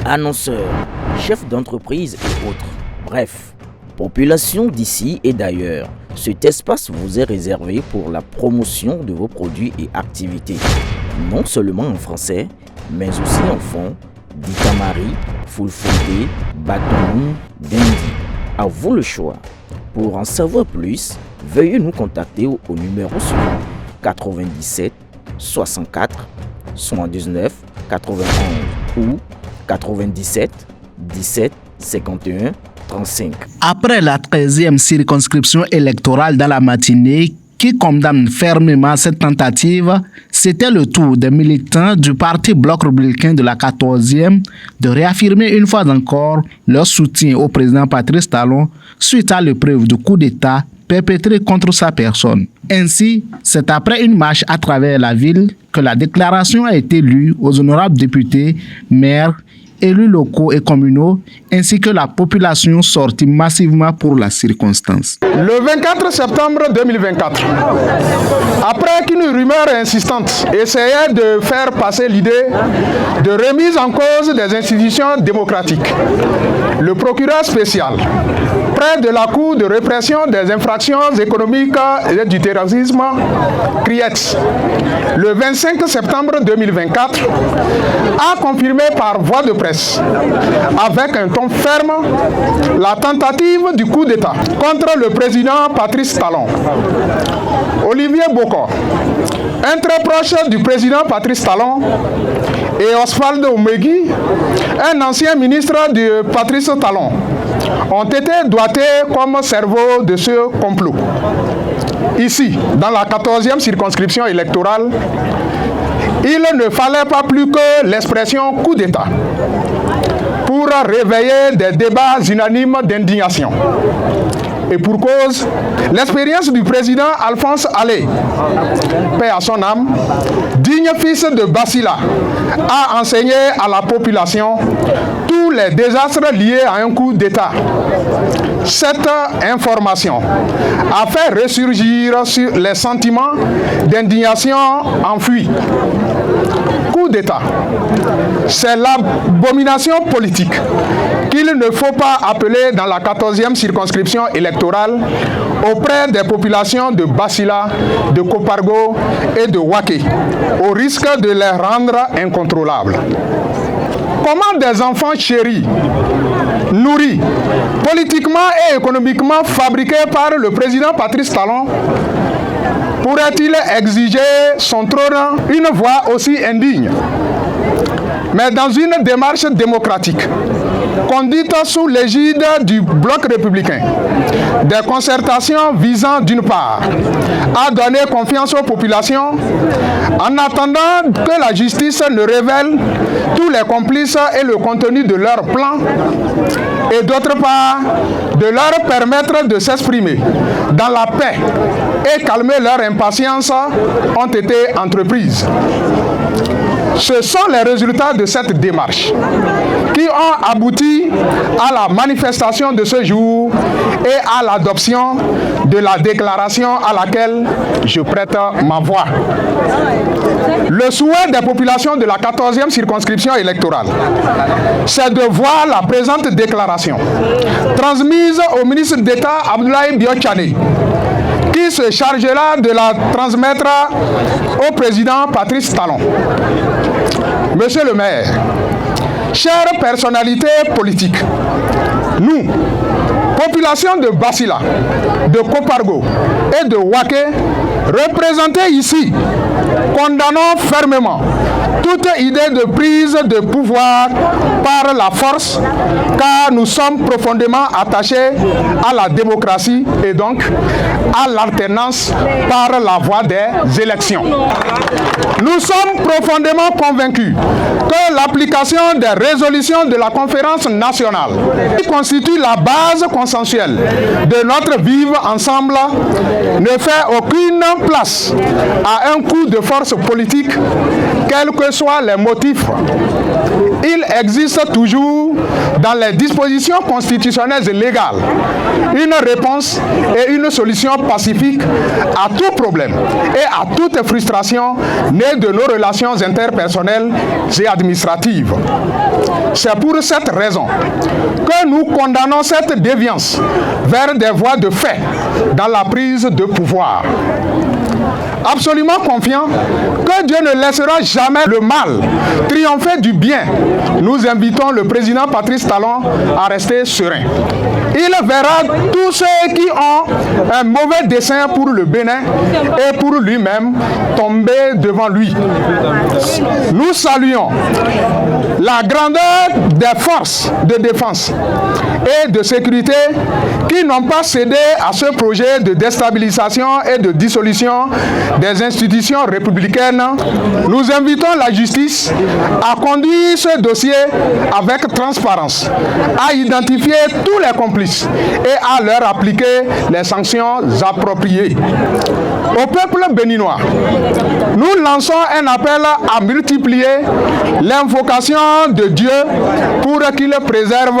annonceurs, chefs d'entreprise et autres. Bref, population d'ici et d'ailleurs, cet espace vous est réservé pour la promotion de vos produits et activités. Non seulement en français, mais aussi en fond, Ditamari, Fulfulde, Batoum, Dendi. À vous le choix. Pour en savoir plus, veuillez nous contacter au numéro suivant 97 64 79 91 ou 97 17 51 35. Après la 13e circonscription électorale dans la matinée, qui condamne fermement cette tentative, c'était le tour des militants du Parti Bloc républicain de la 14e de réaffirmer une fois encore leur soutien au président Patrice Talon suite à l'épreuve de coup d'État perpétré contre sa personne. Ainsi, c'est après une marche à travers la ville que la déclaration a été lue aux honorables députés, maires, élus locaux et communaux, ainsi que la population sortie massivement pour la circonstance. Le 24 septembre 2024, après qu'une rumeur insistante essayait de faire passer l'idée de remise en cause des institutions démocratiques, le procureur spécial, près de la Cour de répression des infractions économiques et du terrorisme, CRIEX, le 25 septembre 2024, a confirmé par voie de presse, avec un ton ferme, la tentative du coup d'État contre le président Patrice Talon. Olivier Bokor, un très proche du président Patrice Talon, et Oswald Omegui, un ancien ministre de Patrice Talon, ont été doigtés comme cerveau de ce complot. Ici, dans la 14e circonscription électorale, il ne fallait pas plus que l'expression coup d'État pour réveiller des débats unanimes d'indignation. Et pour cause, l'expérience du président Alphonse Allé, paix à son âme, digne fils de Basila, a enseigné à la population tous les désastres liés à un coup d'État. Cette information a fait ressurgir sur les sentiments d'indignation enfuis. Coup d'État, c'est l'abomination politique qu'il ne faut pas appeler dans la 14e circonscription électorale auprès des populations de Basila, de Kopargo et de Waké, au risque de les rendre incontrôlables. Comment des enfants chéris, nourris, politiquement et économiquement fabriqués par le président Patrice Talon, pourrait-il exiger son trône une voix aussi indigne? Mais dans une démarche démocratique, conduite sous l'égide du bloc républicain, des concertations visant d'une part à donner confiance aux populations, en attendant que la justice ne révèle tous les complices et le contenu de leur plan, et d'autre part de leur permettre de s'exprimer dans la paix et calmer leur impatience, ont été entreprises. Ce sont les résultats de cette démarche qui ont abouti à la manifestation de ce jour et à l'adoption de la déclaration à laquelle je prête ma voix. Le souhait des populations de la 14e circonscription électorale, c'est de voir la présente déclaration transmise au ministre d'État Abdoulaye Biotchane, qui se chargera de la transmettre au président Patrice Talon. Monsieur le maire, chère personnalité politique, nous, population de Basila, de Kopargo et de Waké, représentés ici, condamnons fermement toute idée de prise de pouvoir par la force, car nous sommes profondément attachés à la démocratie et donc à l'alternance par la voie des élections. Nous sommes profondément convaincus que l'application des résolutions de la conférence nationale, qui constitue la base consensuelle de notre vivre ensemble, ne fait aucune place à un coup de force politique, quels que soient les motifs, il existe toujours dans les dispositions constitutionnelles et légales une réponse et une solution pacifique à tout problème et à toute frustration née de nos relations interpersonnelles et administratives. C'est pour cette raison que nous condamnons cette déviance vers des voies de fait dans la prise de pouvoir. Absolument confiant que Dieu ne laissera jamais le mal triompher du bien, nous invitons le président Patrice Talon à rester serein. Il verra tous ceux qui ont un mauvais dessein pour le Bénin et pour lui-même tomber devant lui. Nous saluons la grandeur des forces de défense et de sécurité qui n'ont pas cédé à ce projet de déstabilisation et de dissolution des institutions républicaines. Nous invitons la justice à conduire ce dossier avec transparence, à identifier tous les complices et à leur appliquer les sanctions appropriées. Au peuple béninois, nous lançons un appel à multiplier l'invocation de Dieu pour qu'il préserve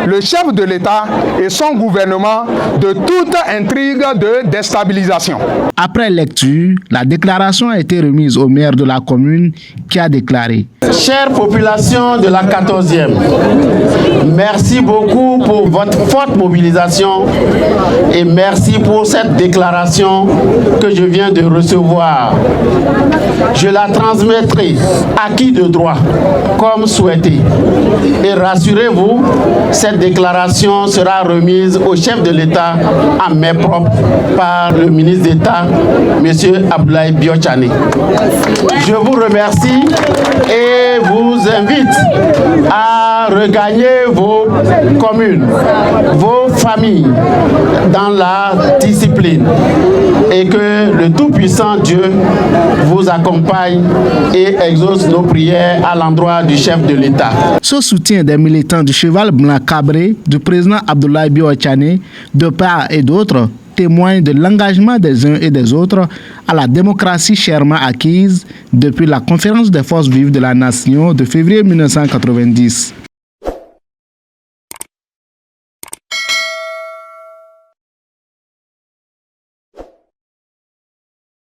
le chef de l'État et son gouvernement de toute intrigue de déstabilisation. Après lecture, la déclaration a été remise au maire de la commune qui a déclaré: Chère population de la 14e, merci beaucoup pour votre forte mobilisation et merci pour cette déclaration que je viens de recevoir. Je la transmettrai à qui de droit, comme souhaité. Et rassurez-vous, cette déclaration sera remise au chef de l'État en main propre par le ministre d'État, M. Abdoulaye Biotchane. Je vous remercie et vous invite à regagner vos communes, vos familles dans la discipline et que le Tout-Puissant Dieu vous accompagne et exauce nos prières à l'endroit du chef de l'État. Ce soutien des militants du Cheval Blanc Cabré, du président Abdoulaye Biotchane, de part et d'autre, témoigne de l'engagement des uns et des autres à la démocratie chèrement acquise depuis la conférence des forces vives de la nation de février 1990.